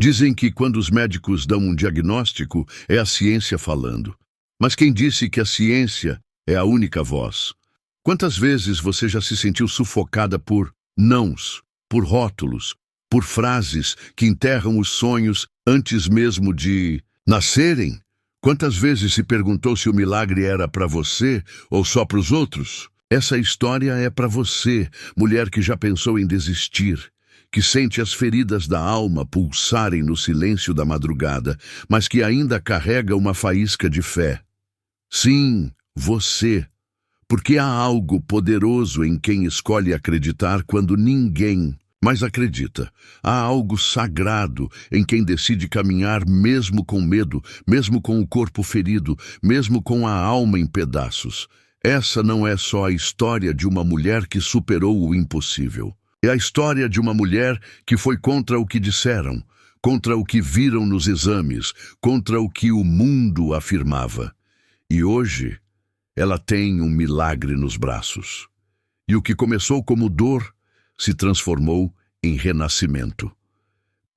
Dizem que quando os médicos dão um diagnóstico, é a ciência falando. Mas quem disse que a ciência é a única voz? Quantas vezes você já se sentiu sufocada por nãos, por rótulos, por frases que enterram os sonhos antes mesmo de nascerem? Quantas vezes se perguntou se o milagre era para você ou só para os outros? Essa história é para você, mulher que já pensou em desistir, que sente as feridas da alma pulsarem no silêncio da madrugada, mas que ainda carrega uma faísca de fé. Sim, você, porque há algo poderoso em quem escolhe acreditar quando ninguém mais acredita. Há algo sagrado em quem decide caminhar mesmo com medo, mesmo com o corpo ferido, mesmo com a alma em pedaços. Essa não é só a história de uma mulher que superou o impossível. É a história de uma mulher que foi contra o que disseram, contra o que viram nos exames, contra o que o mundo afirmava. E hoje, ela tem um milagre nos braços. E o que começou como dor se transformou em renascimento.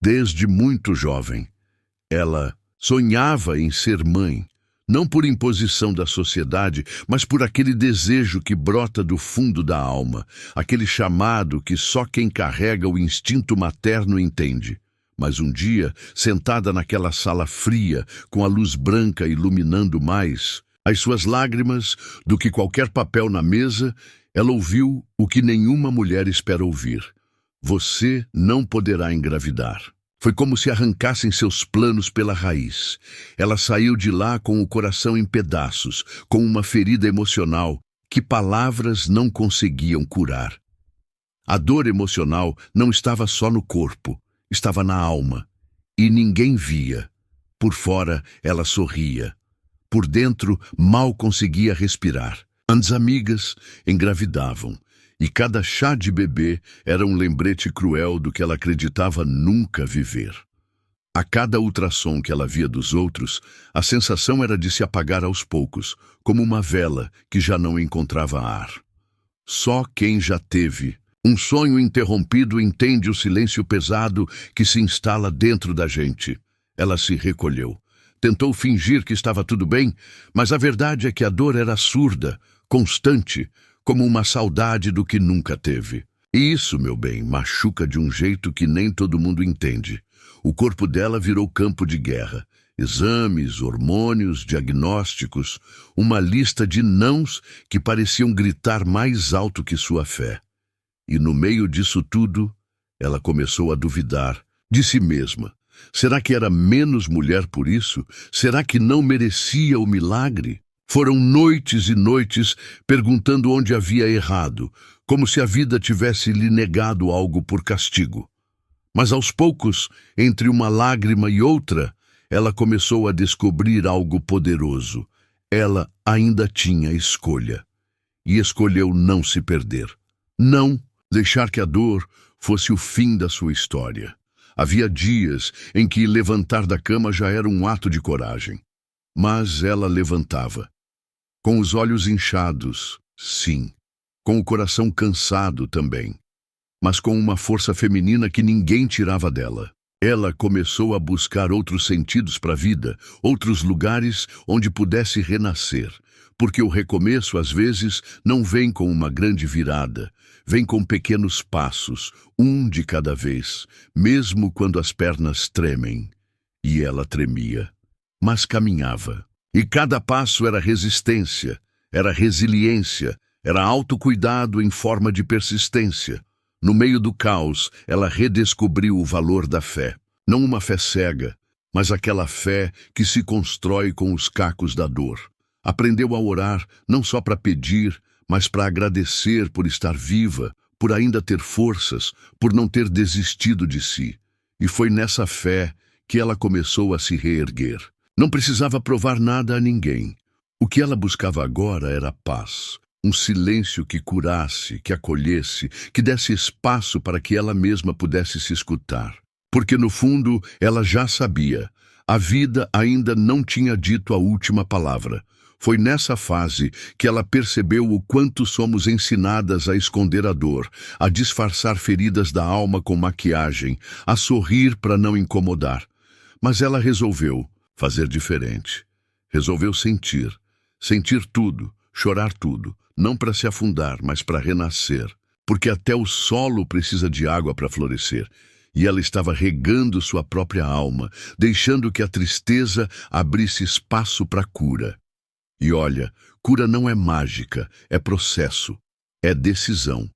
Desde muito jovem, ela sonhava em ser mãe, não por imposição da sociedade, mas por aquele desejo que brota do fundo da alma, aquele chamado que só quem carrega o instinto materno entende. Mas um dia, sentada naquela sala fria, com a luz branca iluminando mais as suas lágrimas do que qualquer papel na mesa, ela ouviu o que nenhuma mulher espera ouvir. Você não poderá engravidar. Foi como se arrancassem seus planos pela raiz. Ela saiu de lá com o coração em pedaços, com uma ferida emocional que palavras não conseguiam curar. A dor emocional não estava só no corpo, estava na alma. E ninguém via. Por fora, ela sorria. Por dentro, mal conseguia respirar. As amigas engravidavam. E cada chá de bebê era um lembrete cruel do que ela acreditava nunca viver. A cada ultrassom que ela via dos outros, a sensação era de se apagar aos poucos, como uma vela que já não encontrava ar. Só quem já teve um sonho interrompido entende o silêncio pesado que se instala dentro da gente. Ela se recolheu. Tentou fingir que estava tudo bem, mas a verdade é que a dor era surda, constante, como uma saudade do que nunca teve. E isso, meu bem, machuca de um jeito que nem todo mundo entende. O corpo dela virou campo de guerra. Exames, hormônios, diagnósticos, uma lista de nãos que pareciam gritar mais alto que sua fé. E no meio disso tudo, ela começou a duvidar de si mesma. Será que era menos mulher por isso? Será que não merecia o milagre? Foram noites e noites perguntando onde havia errado, como se a vida tivesse lhe negado algo por castigo. Mas aos poucos, entre uma lágrima e outra, ela começou a descobrir algo poderoso. Ela ainda tinha escolha. E escolheu não se perder. Não deixar que a dor fosse o fim da sua história. Havia dias em que levantar da cama já era um ato de coragem. Mas ela levantava. Com os olhos inchados, sim. Com o coração cansado também. Mas com uma força feminina que ninguém tirava dela. Ela começou a buscar outros sentidos para a vida, outros lugares onde pudesse renascer. Porque o recomeço, às vezes, não vem com uma grande virada. Vem com pequenos passos, um de cada vez, mesmo quando as pernas tremem. E ela tremia, mas caminhava. E cada passo era resistência, era resiliência, era autocuidado em forma de persistência. No meio do caos, ela redescobriu o valor da fé. Não uma fé cega, mas aquela fé que se constrói com os cacos da dor. Aprendeu a orar não só para pedir, mas para agradecer por estar viva, por ainda ter forças, por não ter desistido de si. E foi nessa fé que ela começou a se reerguer. Não precisava provar nada a ninguém. O que ela buscava agora era paz. Um silêncio que curasse, que acolhesse, que desse espaço para que ela mesma pudesse se escutar. Porque no fundo ela já sabia. A vida ainda não tinha dito a última palavra. Foi nessa fase que ela percebeu o quanto somos ensinadas a esconder a dor, a disfarçar feridas da alma com maquiagem, a sorrir para não incomodar. Mas ela resolveu fazer diferente. Resolveu sentir. Sentir tudo, chorar tudo, não para se afundar, mas para renascer. Porque até o solo precisa de água para florescer. E ela estava regando sua própria alma, deixando que a tristeza abrisse espaço para a cura. E olha, cura não é mágica, é processo, é decisão.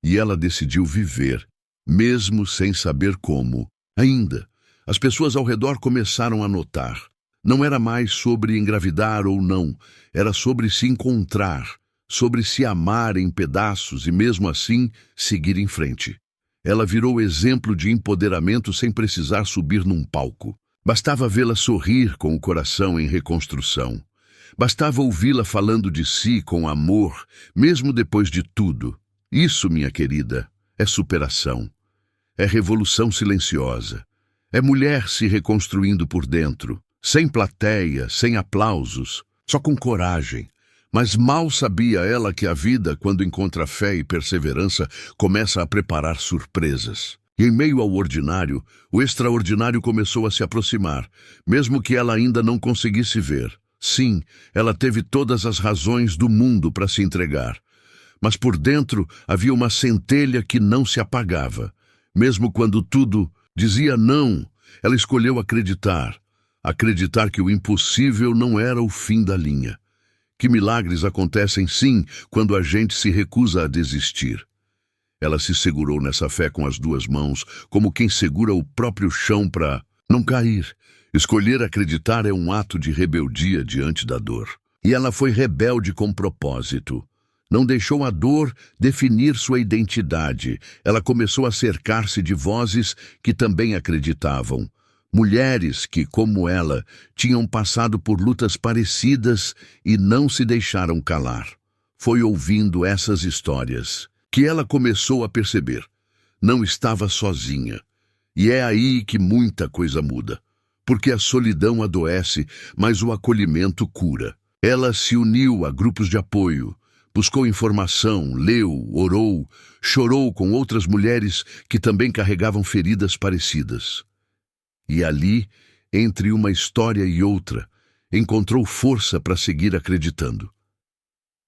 E ela decidiu viver, mesmo sem saber como. Ainda, as pessoas ao redor começaram a notar. Não era mais sobre engravidar ou não, era sobre se encontrar, sobre se amar em pedaços e mesmo assim seguir em frente. Ela virou exemplo de empoderamento sem precisar subir num palco. Bastava vê-la sorrir com o coração em reconstrução. Bastava ouvi-la falando de si com amor, mesmo depois de tudo. Isso, minha querida, é superação. É revolução silenciosa. É mulher se reconstruindo por dentro, sem plateia, sem aplausos, só com coragem. Mas mal sabia ela que a vida, quando encontra fé e perseverança, começa a preparar surpresas. E em meio ao ordinário, o extraordinário começou a se aproximar, mesmo que ela ainda não conseguisse ver. Sim, ela teve todas as razões do mundo para se entregar. Mas por dentro havia uma centelha que não se apagava. Mesmo quando tudo dizia não, ela escolheu acreditar. Acreditar que o impossível não era o fim da linha. Que milagres acontecem sim quando a gente se recusa a desistir. Ela se segurou nessa fé com as duas mãos, como quem segura o próprio chão para não cair. Escolher acreditar é um ato de rebeldia diante da dor. E ela foi rebelde com propósito. Não deixou a dor definir sua identidade. Ela começou a cercar-se de vozes que também acreditavam. Mulheres que, como ela, tinham passado por lutas parecidas e não se deixaram calar. Foi ouvindo essas histórias que ela começou a perceber. Não estava sozinha. E é aí que muita coisa muda. Porque a solidão adoece, mas o acolhimento cura. Ela se uniu a grupos de apoio, buscou informação, leu, orou, chorou com outras mulheres que também carregavam feridas parecidas. E ali, entre uma história e outra, encontrou força para seguir acreditando.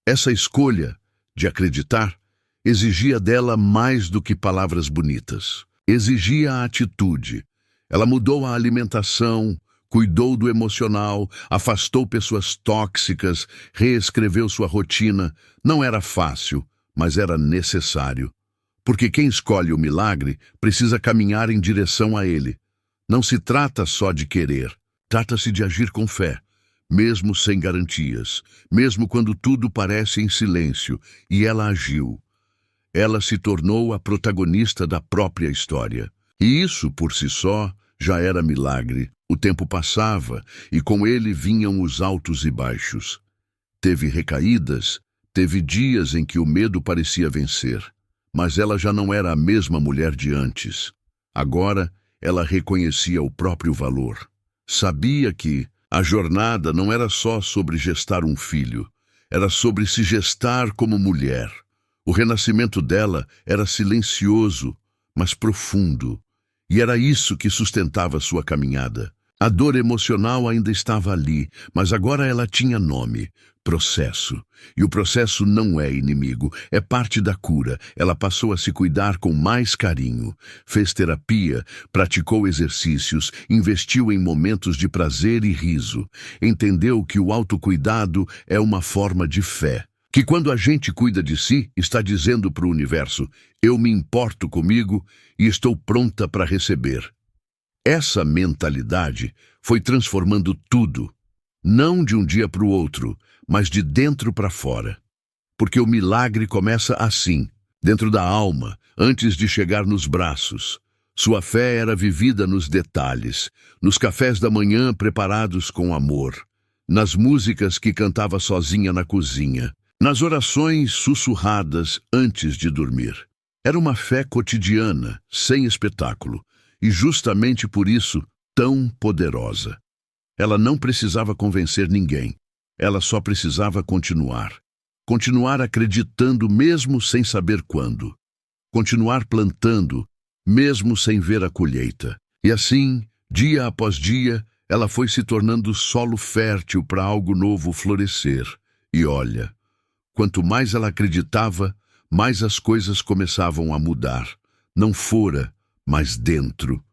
Essa escolha de acreditar exigia dela mais do que palavras bonitas. Exigia a atitude. Ela mudou a alimentação, cuidou do emocional, afastou pessoas tóxicas, reescreveu sua rotina. Não era fácil, mas era necessário. Porque quem escolhe o milagre precisa caminhar em direção a ele. Não se trata só de querer, trata-se de agir com fé, mesmo sem garantias, mesmo quando tudo parece em silêncio, e ela agiu. Ela se tornou a protagonista da própria história. E isso, por si só, já era milagre. O tempo passava, e com ele vinham os altos e baixos. Teve recaídas, teve dias em que o medo parecia vencer, mas ela já não era a mesma mulher de antes. Agora, ela reconhecia o próprio valor. Sabia que a jornada não era só sobre gestar um filho, era sobre se gestar como mulher. O renascimento dela era silencioso, mas profundo, e era isso que sustentava sua caminhada. A dor emocional ainda estava ali, mas agora ela tinha nome: processo. E o processo não é inimigo, é parte da cura. Ela passou a se cuidar com mais carinho. Fez terapia, praticou exercícios, investiu em momentos de prazer e riso. Entendeu que o autocuidado é uma forma de fé. Que quando a gente cuida de si, está dizendo para o universo: eu me importo comigo e estou pronta para receber. Essa mentalidade foi transformando tudo, não de um dia para o outro, mas de dentro para fora. Porque o milagre começa assim, dentro da alma, antes de chegar nos braços. Sua fé era vivida nos detalhes, nos cafés da manhã preparados com amor, nas músicas que cantava sozinha na cozinha, nas orações sussurradas antes de dormir. Era uma fé cotidiana, sem espetáculo. E justamente por isso, tão poderosa. Ela não precisava convencer ninguém. Ela só precisava continuar. Continuar acreditando mesmo sem saber quando. Continuar plantando, mesmo sem ver a colheita. E assim, dia após dia, ela foi se tornando solo fértil para algo novo florescer. E olha, quanto mais ela acreditava, mais as coisas começavam a mudar. Não fora, mas dentro.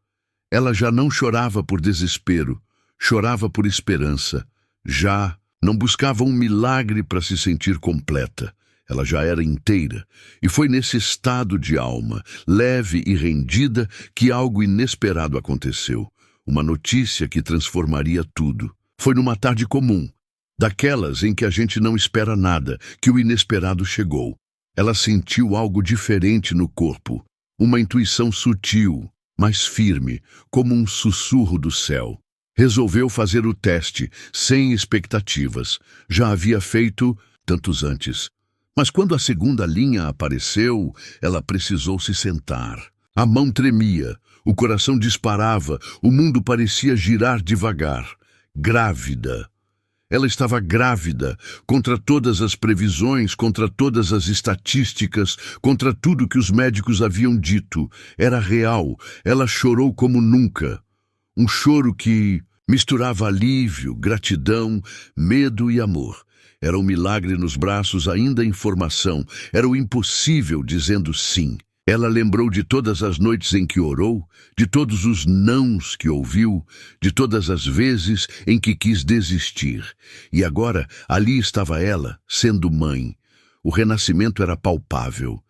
Ela já não chorava por desespero, chorava por esperança. Já não buscava um milagre para se sentir completa. Ela já era inteira, e foi nesse estado de alma, leve e rendida, que algo inesperado aconteceu. Uma notícia que transformaria tudo. Foi numa tarde comum, daquelas em que a gente não espera nada, que o inesperado chegou. Ela sentiu algo diferente no corpo, uma intuição sutil, mas firme, como um sussurro do céu. Resolveu fazer o teste, sem expectativas. Já havia feito tantos antes. Mas quando a segunda linha apareceu, ela precisou se sentar. A mão tremia, o coração disparava, o mundo parecia girar devagar. Grávida. Ela estava grávida, contra todas as previsões, contra todas as estatísticas, contra tudo que os médicos haviam dito. Era real. Ela chorou como nunca. Um choro que misturava alívio, gratidão, medo e amor. Era um milagre nos braços, ainda em formação. Era o impossível dizendo sim. Ela lembrou de todas as noites em que orou, de todos os nãos que ouviu, de todas as vezes em que quis desistir. E agora, ali estava ela, sendo mãe. O renascimento era palpável.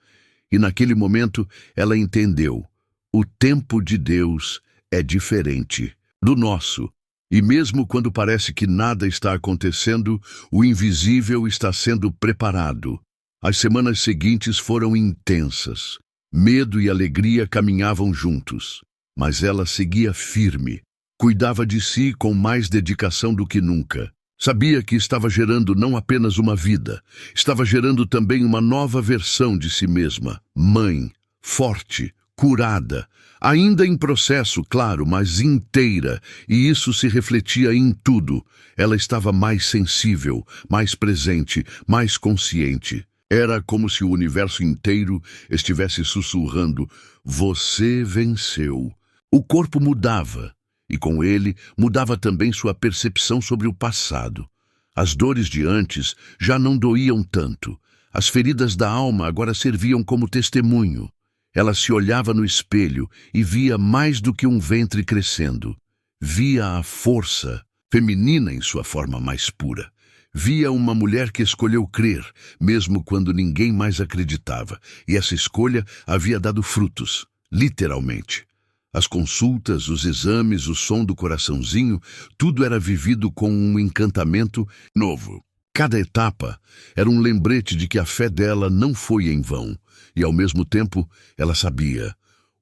E naquele momento, ela entendeu. O tempo de Deus é diferente do nosso. E mesmo quando parece que nada está acontecendo, o invisível está sendo preparado. As semanas seguintes foram intensas. Medo e alegria caminhavam juntos. Mas ela seguia firme. Cuidava de si com mais dedicação do que nunca. Sabia que estava gerando não apenas uma vida, estava gerando também uma nova versão de si mesma. Mãe, forte, curada, ainda em processo, claro, mas inteira, e isso se refletia em tudo. Ela estava mais sensível, mais presente, mais consciente. Era como se o universo inteiro estivesse sussurrando: você venceu. O corpo mudava, e com ele mudava também sua percepção sobre o passado. As dores de antes já não doíam tanto. As feridas da alma agora serviam como testemunho. Ela se olhava no espelho e via mais do que um ventre crescendo. Via a força feminina em sua forma mais pura. Via uma mulher que escolheu crer, mesmo quando ninguém mais acreditava. E essa escolha havia dado frutos, literalmente. As consultas, os exames, o som do coraçãozinho, tudo era vivido com um encantamento novo. Cada etapa era um lembrete de que a fé dela não foi em vão. E, ao mesmo tempo, ela sabia.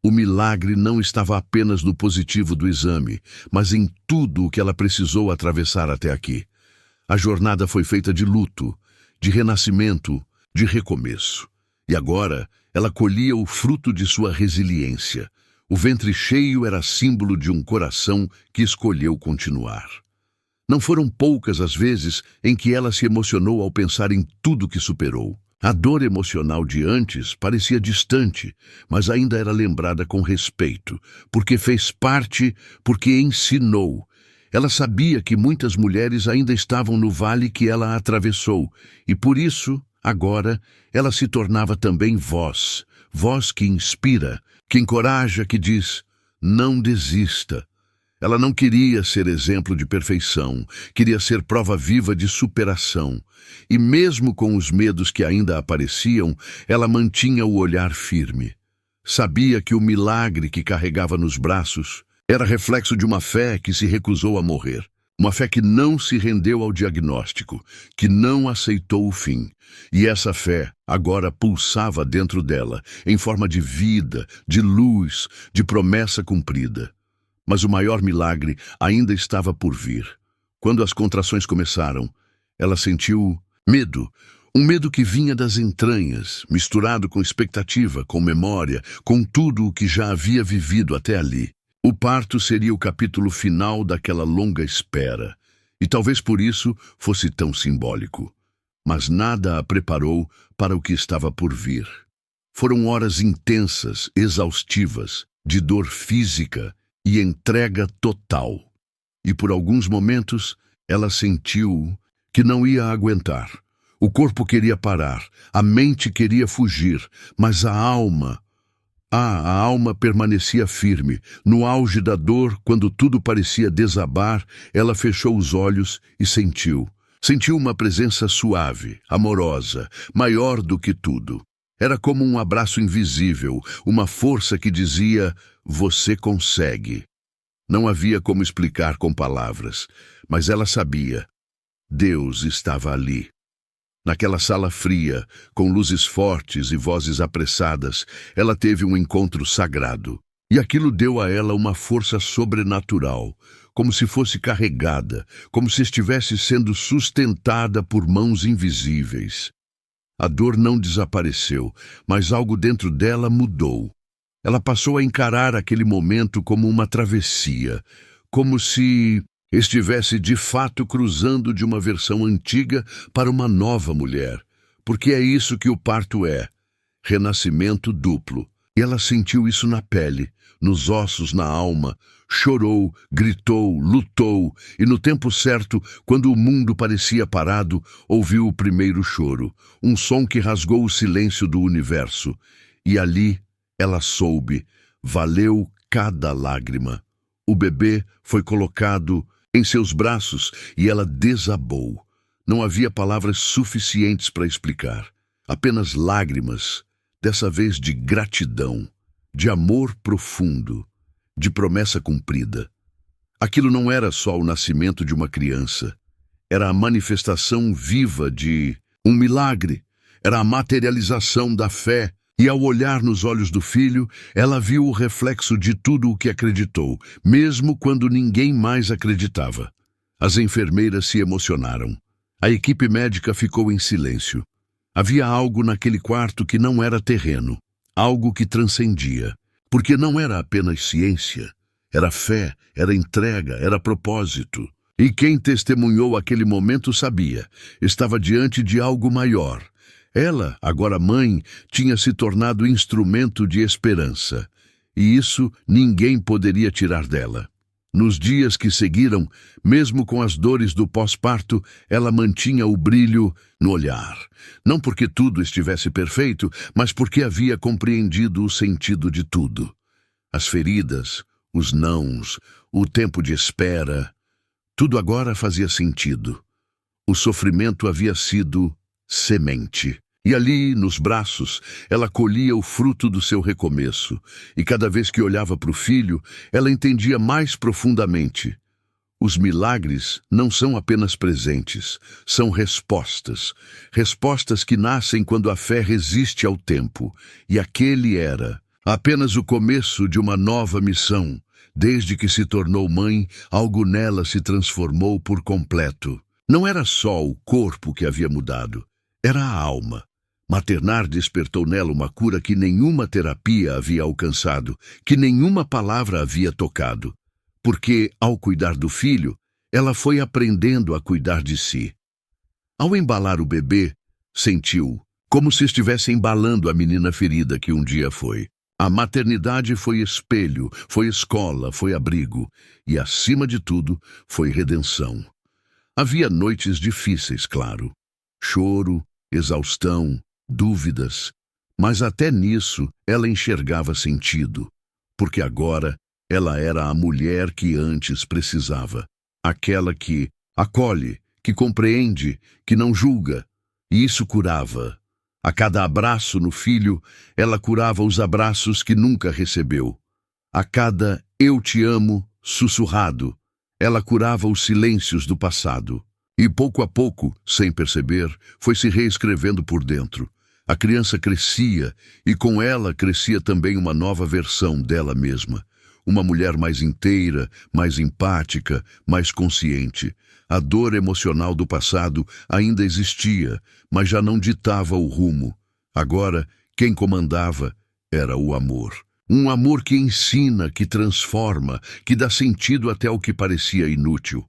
O milagre não estava apenas no positivo do exame, mas em tudo o que ela precisou atravessar até aqui. A jornada foi feita de luto, de renascimento, de recomeço. E agora, ela colhia o fruto de sua resiliência. O ventre cheio era símbolo de um coração que escolheu continuar. Não foram poucas as vezes em que ela se emocionou ao pensar em tudo que superou. A dor emocional de antes parecia distante, mas ainda era lembrada com respeito, porque fez parte, porque ensinou. Ela sabia que muitas mulheres ainda estavam no vale que ela atravessou, e por isso, agora, ela se tornava também voz, voz que inspira, que encoraja, que diz: não desista. Ela não queria ser exemplo de perfeição, queria ser prova viva de superação. E mesmo com os medos que ainda apareciam, ela mantinha o olhar firme. Sabia que o milagre que carregava nos braços era reflexo de uma fé que se recusou a morrer. Uma fé que não se rendeu ao diagnóstico, que não aceitou o fim. E essa fé agora pulsava dentro dela, em forma de vida, de luz, de promessa cumprida. Mas o maior milagre ainda estava por vir. Quando as contrações começaram, ela sentiu medo. Um medo que vinha das entranhas, misturado com expectativa, com memória, com tudo o que já havia vivido até ali. O parto seria o capítulo final daquela longa espera. E talvez por isso fosse tão simbólico. Mas nada a preparou para o que estava por vir. Foram horas intensas, exaustivas, de dor física e entrega total. E por alguns momentos ela sentiu que não ia aguentar. O corpo queria parar, a mente queria fugir, mas a alma permanecia firme. No auge da dor, quando tudo parecia desabar, ela fechou os olhos e sentiu. Sentiu uma presença suave, amorosa, maior do que tudo. Era como um abraço invisível, uma força que dizia: "Você consegue." Não havia como explicar com palavras, mas ela sabia. Deus estava ali. Naquela sala fria, com luzes fortes e vozes apressadas, ela teve um encontro sagrado. E aquilo deu a ela uma força sobrenatural, como se fosse carregada, como se estivesse sendo sustentada por mãos invisíveis. A dor não desapareceu, mas algo dentro dela mudou. Ela passou a encarar aquele momento como uma travessia, como se estivesse de fato cruzando de uma versão antiga para uma nova mulher, porque é isso que o parto é, renascimento duplo. E ela sentiu isso na pele, nos ossos, na alma, chorou, gritou, lutou, e no tempo certo, quando o mundo parecia parado, ouviu o primeiro choro, um som que rasgou o silêncio do universo. E ali ela soube, valeu cada lágrima. O bebê foi colocado em seus braços e ela desabou. Não havia palavras suficientes para explicar, apenas lágrimas, dessa vez de gratidão, de amor profundo, de promessa cumprida. Aquilo não era só o nascimento de uma criança, era a manifestação viva de um milagre, era a materialização da fé. E ao olhar nos olhos do filho, ela viu o reflexo de tudo o que acreditou, mesmo quando ninguém mais acreditava. As enfermeiras se emocionaram. A equipe médica ficou em silêncio. Havia algo naquele quarto que não era terreno, algo que transcendia, porque não era apenas ciência, era fé, era entrega, era propósito. E quem testemunhou aquele momento sabia, estava diante de algo maior. Ela, agora mãe, tinha se tornado instrumento de esperança, e isso ninguém poderia tirar dela. Nos dias que seguiram, mesmo com as dores do pós-parto, ela mantinha o brilho no olhar. Não porque tudo estivesse perfeito, mas porque havia compreendido o sentido de tudo. As feridas, os nãos, o tempo de espera, tudo agora fazia sentido. O sofrimento havia sido semente. E ali, nos braços, ela colhia o fruto do seu recomeço. E cada vez que olhava para o filho, ela entendia mais profundamente. Os milagres não são apenas presentes, são respostas. Respostas que nascem quando a fé resiste ao tempo. E aquele era apenas o começo de uma nova missão. Desde que se tornou mãe, algo nela se transformou por completo. Não era só o corpo que havia mudado, era a alma. Maternar despertou nela uma cura que nenhuma terapia havia alcançado, que nenhuma palavra havia tocado. Porque, ao cuidar do filho, ela foi aprendendo a cuidar de si. Ao embalar o bebê, sentiu como se estivesse embalando a menina ferida que um dia foi. A maternidade foi espelho, foi escola, foi abrigo e, acima de tudo, foi redenção. Havia noites difíceis, claro. Choro, exaustão, dúvidas, mas até nisso ela enxergava sentido, porque agora ela era a mulher que antes precisava, aquela que acolhe, que compreende, que não julga, e isso curava. A cada abraço no filho, ela curava os abraços que nunca recebeu. A cada "eu te amo" sussurrado, ela curava os silêncios do passado. E pouco a pouco, sem perceber, foi se reescrevendo por dentro. A criança crescia, e com ela crescia também uma nova versão dela mesma. Uma mulher mais inteira, mais empática, mais consciente. A dor emocional do passado ainda existia, mas já não ditava o rumo. Agora, quem comandava era o amor. Um amor que ensina, que transforma, que dá sentido até ao que parecia inútil.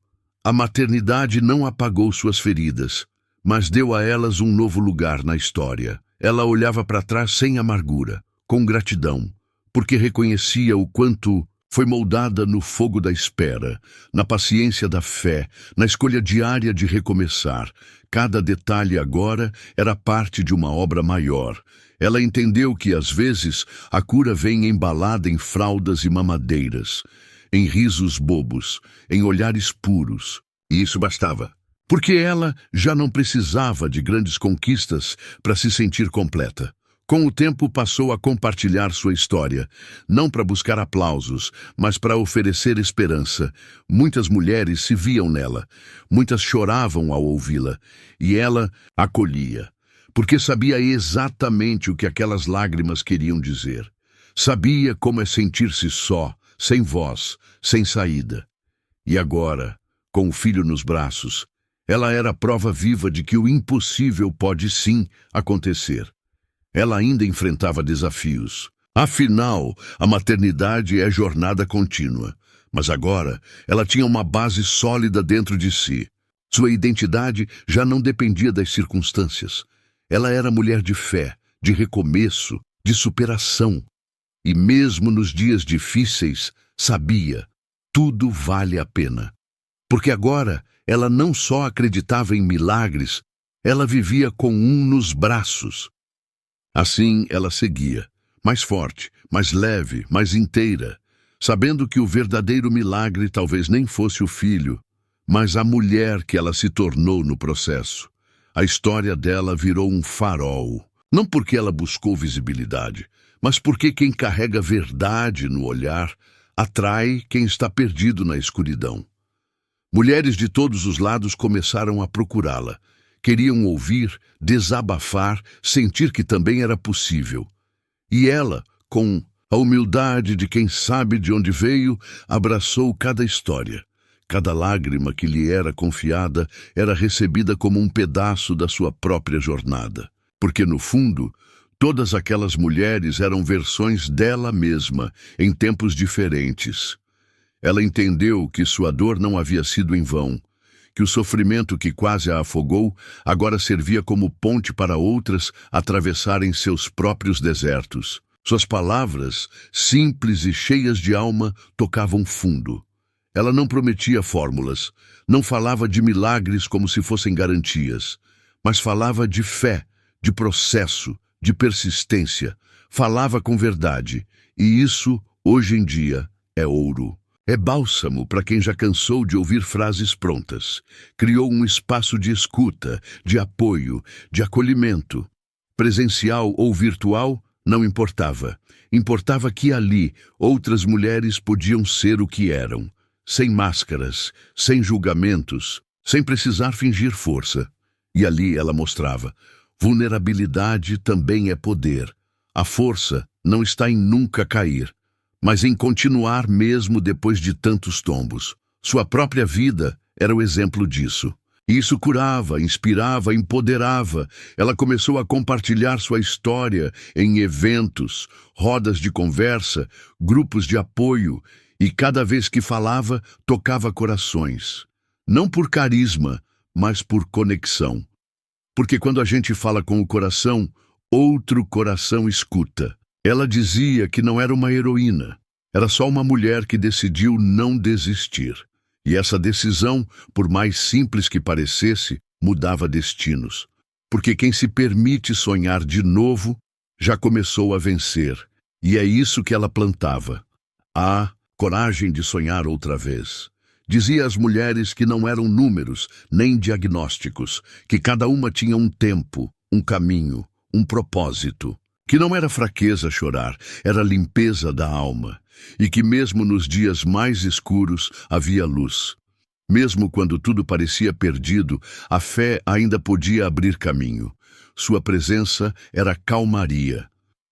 A maternidade não apagou suas feridas, mas deu a elas um novo lugar na história. Ela olhava para trás sem amargura, com gratidão, porque reconhecia o quanto foi moldada no fogo da espera, na paciência da fé, na escolha diária de recomeçar. Cada detalhe agora era parte de uma obra maior. Ela entendeu que, às vezes, a cura vem embalada em fraldas e mamadeiras, em risos bobos, em olhares puros. E isso bastava. Porque ela já não precisava de grandes conquistas para se sentir completa. Com o tempo passou a compartilhar sua história, não para buscar aplausos, mas para oferecer esperança. Muitas mulheres se viam nela, muitas choravam ao ouvi-la, e ela acolhia, porque sabia exatamente o que aquelas lágrimas queriam dizer. Sabia como é sentir-se só, sem voz, sem saída. E agora, com o filho nos braços, ela era a prova viva de que o impossível pode sim acontecer. Ela ainda enfrentava desafios. Afinal, a maternidade é jornada contínua. Mas agora, ela tinha uma base sólida dentro de si. Sua identidade já não dependia das circunstâncias. Ela era mulher de fé, de recomeço, de superação. E mesmo nos dias difíceis, sabia, tudo vale a pena. Porque agora, ela não só acreditava em milagres, ela vivia com um nos braços. Assim ela seguia, mais forte, mais leve, mais inteira, sabendo que o verdadeiro milagre talvez nem fosse o filho, mas a mulher que ela se tornou no processo. A história dela virou um farol, não porque ela buscou visibilidade, mas porque quem carrega verdade no olhar atrai quem está perdido na escuridão. Mulheres de todos os lados começaram a procurá-la. Queriam ouvir, desabafar, sentir que também era possível. E ela, com a humildade de quem sabe de onde veio, abraçou cada história. Cada lágrima que lhe era confiada era recebida como um pedaço da sua própria jornada. Porque, no fundo, todas aquelas mulheres eram versões dela mesma, em tempos diferentes. Ela entendeu que sua dor não havia sido em vão, que o sofrimento que quase a afogou agora servia como ponte para outras atravessarem seus próprios desertos. Suas palavras, simples e cheias de alma, tocavam fundo. Ela não prometia fórmulas, não falava de milagres como se fossem garantias, mas falava de fé, de processo, de persistência. Falava com verdade, e isso, hoje em dia, é ouro. É bálsamo para quem já cansou de ouvir frases prontas. Criou um espaço de escuta, de apoio, de acolhimento. Presencial ou virtual, não importava. Importava que ali outras mulheres podiam ser o que eram, sem máscaras, sem julgamentos, sem precisar fingir força. E ali ela mostrava: vulnerabilidade também é poder. A força não está em nunca cair, mas em continuar mesmo depois de tantos tombos. Sua própria vida era o exemplo disso. Isso curava, inspirava, empoderava. Ela começou a compartilhar sua história em eventos, rodas de conversa, grupos de apoio, e cada vez que falava, tocava corações. Não por carisma, mas por conexão. Porque quando a gente fala com o coração, outro coração escuta. Ela dizia que não era uma heroína, era só uma mulher que decidiu não desistir. E essa decisão, por mais simples que parecesse, mudava destinos. Porque quem se permite sonhar de novo, já começou a vencer. E é isso que ela plantava. A coragem de sonhar outra vez. Dizia às mulheres que não eram números, nem diagnósticos, que cada uma tinha um tempo, um caminho, um propósito. Que não era fraqueza chorar, era limpeza da alma, e que mesmo nos dias mais escuros havia luz. Mesmo quando tudo parecia perdido, a fé ainda podia abrir caminho. Sua presença era calmaria.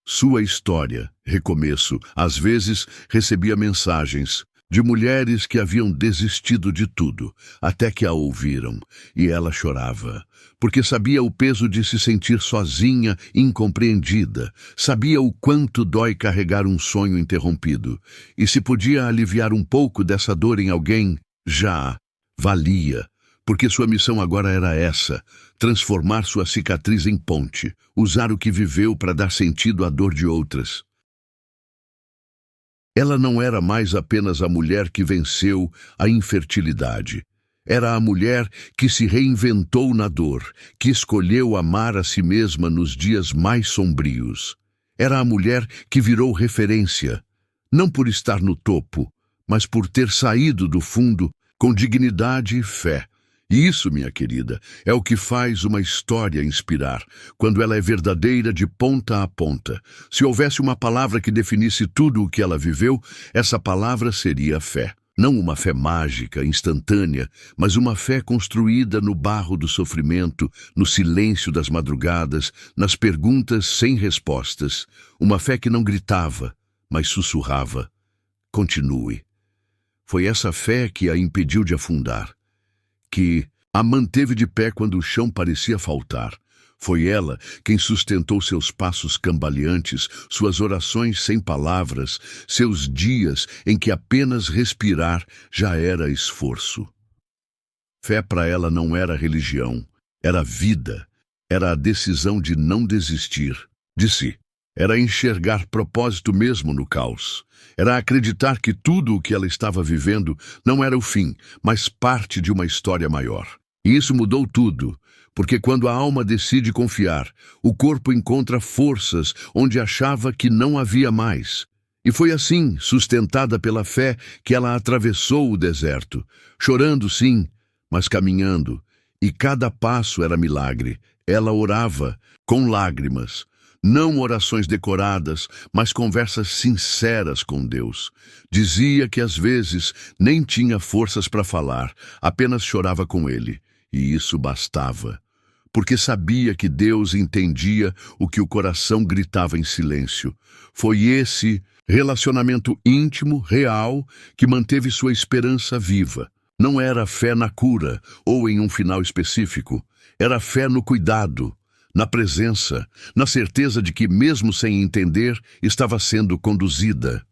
Sua história, recomeço, às vezes recebia mensagens de mulheres que haviam desistido de tudo, até que a ouviram, e ela chorava, porque sabia o peso de se sentir sozinha, incompreendida, sabia o quanto dói carregar um sonho interrompido, e se podia aliviar um pouco dessa dor em alguém, já Valia, porque sua missão agora era essa: transformar sua cicatriz em ponte, usar o que viveu para dar sentido à dor de outras. Ela não era mais apenas a mulher que venceu a infertilidade. Era a mulher que se reinventou na dor, que escolheu amar a si mesma nos dias mais sombrios. Era a mulher que virou referência, não por estar no topo, mas por ter saído do fundo com dignidade e fé. E isso, minha querida, é o que faz uma história inspirar, quando ela é verdadeira de ponta a ponta. Se houvesse uma palavra que definisse tudo o que ela viveu, essa palavra seria fé. Não uma fé mágica, instantânea, mas uma fé construída no barro do sofrimento, no silêncio das madrugadas, nas perguntas sem respostas. Uma fé que não gritava, mas sussurrava: continue. Foi essa fé que a impediu de afundar, que a manteve de pé quando o chão parecia faltar. Foi ela quem sustentou seus passos cambaleantes, suas orações sem palavras, seus dias em que apenas respirar já era esforço. Fé para ela não era religião, era vida, era a decisão de não desistir de si. Era enxergar propósito mesmo no caos. Era acreditar que tudo o que ela estava vivendo não era o fim, mas parte de uma história maior. E isso mudou tudo, porque quando a alma decide confiar, o corpo encontra forças onde achava que não havia mais. E foi assim, sustentada pela fé, que ela atravessou o deserto, chorando sim, mas caminhando. E cada passo era milagre. Ela orava com lágrimas. Não orações decoradas, mas conversas sinceras com Deus. Dizia que às vezes nem tinha forças para falar, apenas chorava com Ele. E isso bastava, porque sabia que Deus entendia o que o coração gritava em silêncio. Foi esse relacionamento íntimo, real, que manteve sua esperança viva. Não era fé na cura ou em um final específico, era fé no cuidado, na presença, na certeza de que, mesmo sem entender, estava sendo conduzida.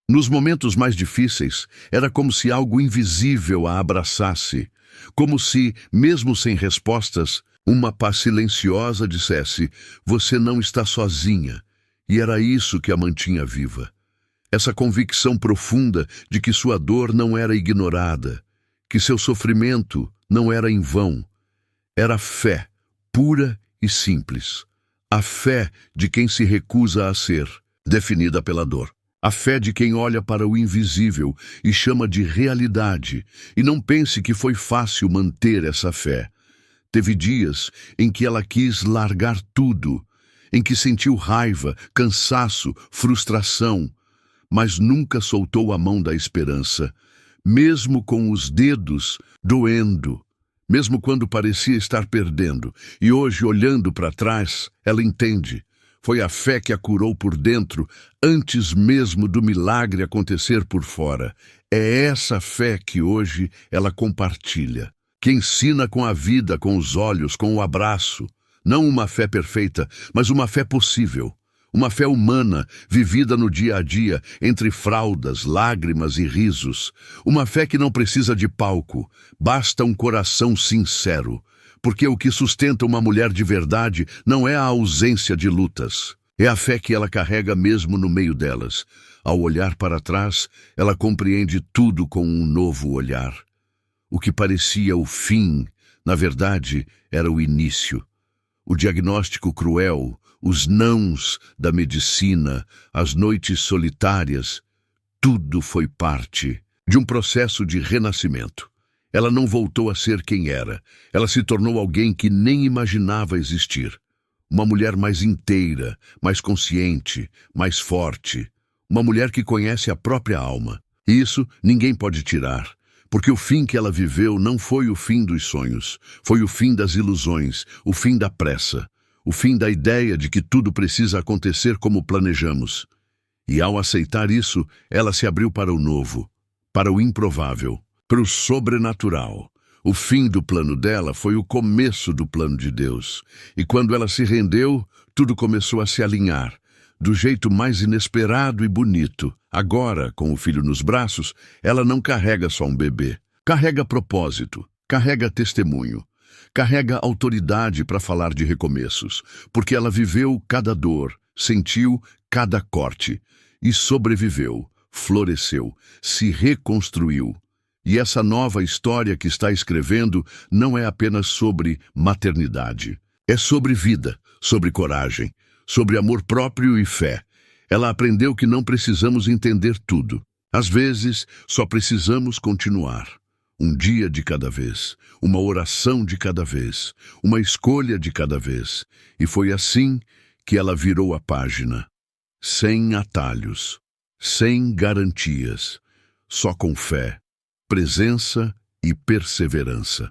Nos momentos mais difíceis, era como se algo invisível a abraçasse, como se, mesmo sem respostas, uma paz silenciosa dissesse: você não está sozinha. E era isso que a mantinha viva. Essa convicção profunda de que sua dor não era ignorada, que seu sofrimento não era em vão. Era fé, pura e simples. A fé de quem se recusa a ser definida pela dor. A fé de quem olha para o invisível e chama de realidade. E não pense que foi fácil manter essa fé. Teve dias em que ela quis largar tudo, em que sentiu raiva, cansaço, frustração, mas nunca soltou a mão da esperança, mesmo com os dedos doendo. Mesmo quando parecia estar perdendo, e hoje, olhando para trás, ela entende. Foi a fé que a curou por dentro, antes mesmo do milagre acontecer por fora. É essa fé que hoje ela compartilha, que ensina com a vida, com os olhos, com o abraço. Não uma fé perfeita, mas uma fé possível. Uma fé humana, vivida no dia a dia, entre fraldas, lágrimas e risos. Uma fé que não precisa de palco, basta um coração sincero. Porque o que sustenta uma mulher de verdade não é a ausência de lutas. É a fé que ela carrega mesmo no meio delas. Ao olhar para trás, ela compreende tudo com um novo olhar. O que parecia o fim, na verdade, era o início. O diagnóstico cruel, os nãos da medicina, as noites solitárias, tudo foi parte de um processo de renascimento. Ela não voltou a ser quem era. Ela se tornou alguém que nem imaginava existir. Uma mulher mais inteira, mais consciente, mais forte. Uma mulher que conhece a própria alma. E isso ninguém pode tirar. Porque o fim que ela viveu não foi o fim dos sonhos. Foi o fim das ilusões, o fim da pressa. O fim da ideia de que tudo precisa acontecer como planejamos. E ao aceitar isso, ela se abriu para o novo, para o improvável, para o sobrenatural. O fim do plano dela foi o começo do plano de Deus. E quando ela se rendeu, tudo começou a se alinhar, do jeito mais inesperado e bonito. Agora, com o filho nos braços, ela não carrega só um bebê. Carrega propósito, carrega testemunho, carrega autoridade para falar de recomeços, porque ela viveu cada dor, sentiu cada corte e sobreviveu, floresceu, se reconstruiu. E essa nova história que está escrevendo não é apenas sobre maternidade. É sobre vida, sobre coragem, sobre amor próprio e fé. Ela aprendeu que não precisamos entender tudo. Às vezes, só precisamos continuar. Um dia de cada vez, uma oração de cada vez, uma escolha de cada vez. E foi assim que ela virou a página. Sem atalhos, sem garantias, só com fé, presença e perseverança.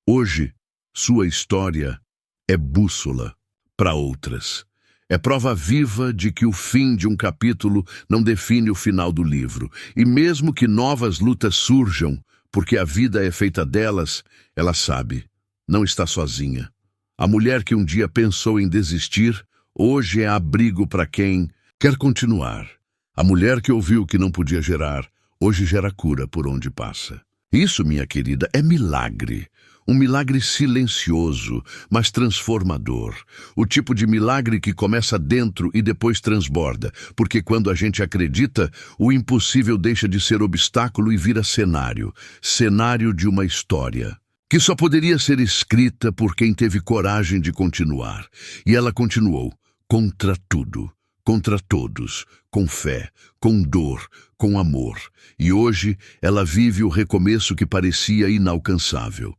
Hoje, sua história é bússola para outras. É prova viva de que o fim de um capítulo não define o final do livro. E mesmo que novas lutas surjam, porque a vida é feita delas, ela sabe, não está sozinha. A mulher que um dia pensou em desistir, hoje é abrigo para quem quer continuar. A mulher que ouviu que não podia gerar, hoje gera cura por onde passa. Isso, minha querida, é milagre. Um milagre silencioso, mas transformador. O tipo de milagre que começa dentro e depois transborda, porque quando a gente acredita, o impossível deixa de ser obstáculo e vira cenário. Cenário de uma história, que só poderia ser escrita por quem teve coragem de continuar. E ela continuou, contra tudo, contra todos, com fé, com dor, com amor. E hoje ela vive o recomeço que parecia inalcançável.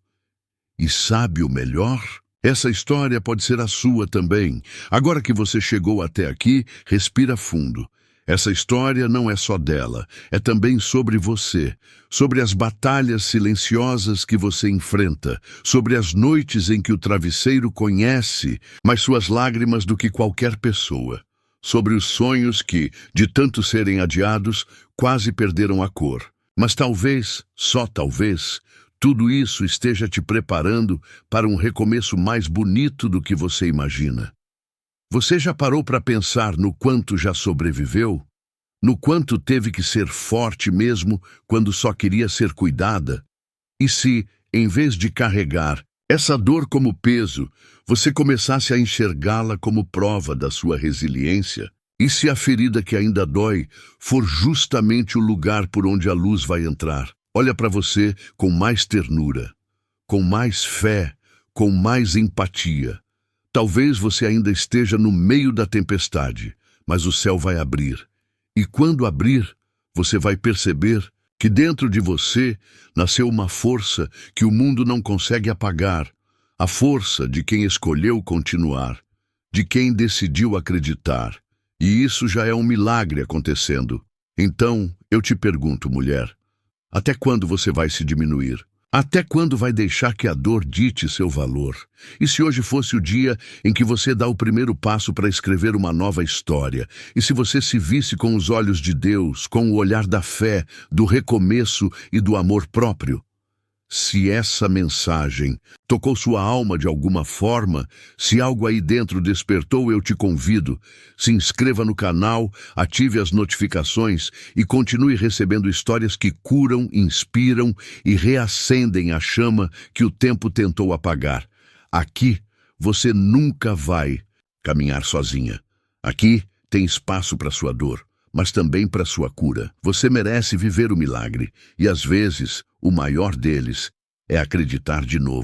E sabe o melhor? Essa história pode ser a sua também. Agora que você chegou até aqui, respira fundo. Essa história não é só dela, é também sobre você, sobre as batalhas silenciosas que você enfrenta, sobre as noites em que o travesseiro conhece mais suas lágrimas do que qualquer pessoa, sobre os sonhos que, de tanto serem adiados, quase perderam a cor. Mas talvez, só talvez, tudo isso esteja te preparando para um recomeço mais bonito do que você imagina. Você já parou para pensar no quanto já sobreviveu? No quanto teve que ser forte mesmo quando só queria ser cuidada? E se, em vez de carregar essa dor como peso, você começasse a enxergá-la como prova da sua resiliência? E se a ferida que ainda dói for justamente o lugar por onde a luz vai entrar? Olha para você com mais ternura, com mais fé, com mais empatia. Talvez você ainda esteja no meio da tempestade, mas o céu vai abrir. E quando abrir, você vai perceber que dentro de você nasceu uma força que o mundo não consegue apagar. A força de quem escolheu continuar, de quem decidiu acreditar. E isso já é um milagre acontecendo. Então, eu te pergunto, mulher, até quando você vai se diminuir? Até quando vai deixar que a dor dite seu valor? E se hoje fosse o dia em que você dá o primeiro passo para escrever uma nova história? E se você se visse com os olhos de Deus, com o olhar da fé, do recomeço e do amor próprio? Se essa mensagem tocou sua alma de alguma forma, se algo aí dentro despertou, eu te convido. Se inscreva no canal, ative as notificações e continue recebendo histórias que curam, inspiram e reacendem a chama que o tempo tentou apagar. Aqui, você nunca vai caminhar sozinha. Aqui tem espaço para sua dor, mas também para sua cura. Você merece viver o milagre, e às vezes, o maior deles é acreditar de novo.